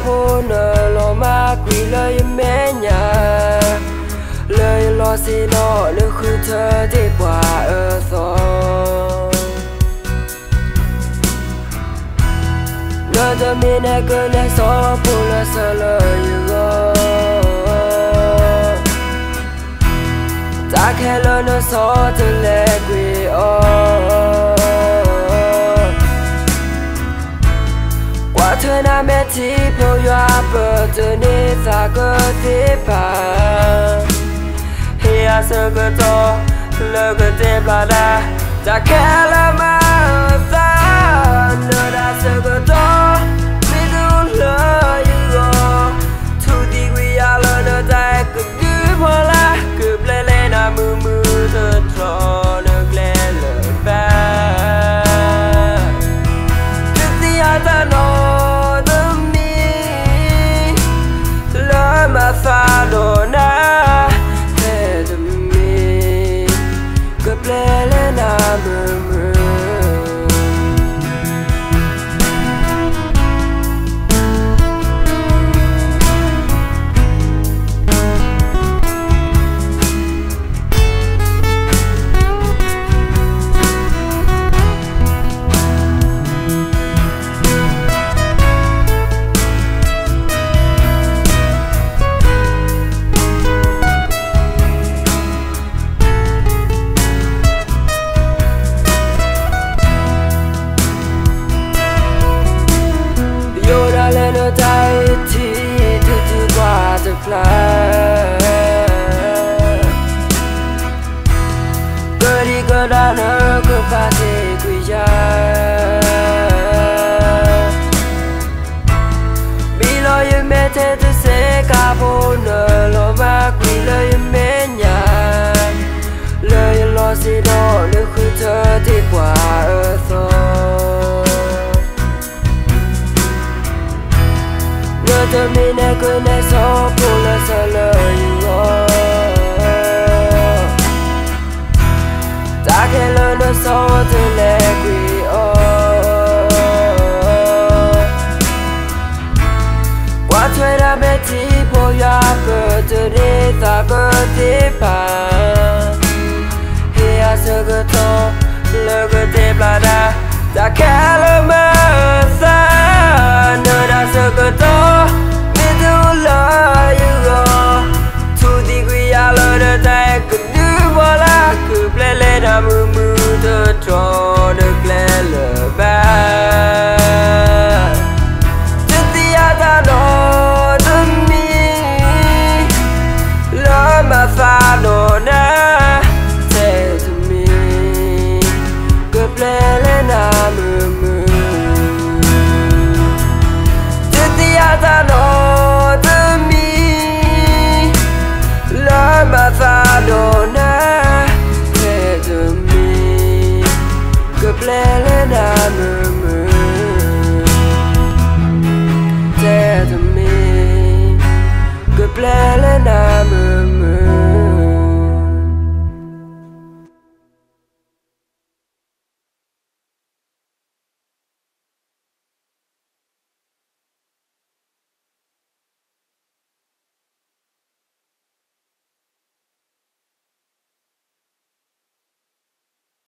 bố nở lo ma quỷ lời mẹ nhà lời lo xì nó nước khứ thơ thì quả ở gió nơi thơ mi nè cơ nè gió bố là sợ lời gò ta khẽ lời nó gió từ lệ quỷ ô qua thời nam mẹ chỉ bao giờ bờ từ nơi xa cơ thế bà hi à sơ cơ to lơ cơ thế bà đa ta khẽ là mà ta nơi đã sơ cơ to biết đủ lời gò thu đi quy à lơ nơi tay cứ cứ hoa la cứ lê lê na mưa mưa thơ trò nước lê lời ba trước khi ai ta nói tâm mi lỡ mà pha đồ na thế tâm mi cứ lê lê na mưa mưa lên ở tay thì từ qua từ lại cứ đi cứ đã nỡ cứ pha thì quy ra bị lo yêu mẹ thế tôi sẽ cả vô nợ lo mà quy lời mẹ nhà lời lo gì đó nếu cứ thơ thì quả ở thôi thơ mi nè cứ nè gió bố là sợ lời gò ta khẽ lời nó gió từ lệ quỷ ô qua thuê ra mẹ chỉ bố ya cơ từ đi ta cơ tiếp bà hi à sơ cơ to lơ cơ tiếp là đa ta khẽ lời mà xa nơi đã sơ cơ to biết đủ lời gò thu đi quy à lời đời tay cứ như bỏ lá cứ lê lê na mưa mưa thơ trò được lê lời ba trước khi ai ta nói tâm mi lỡ mà pha đồ na thế tâm mi cứ lê lê na mưa mưa ta nói tâm mi lỡ mà pha đồ na thế tâm mi cứ lê lê na mưa mưa thế tâm mi cứ lê lê na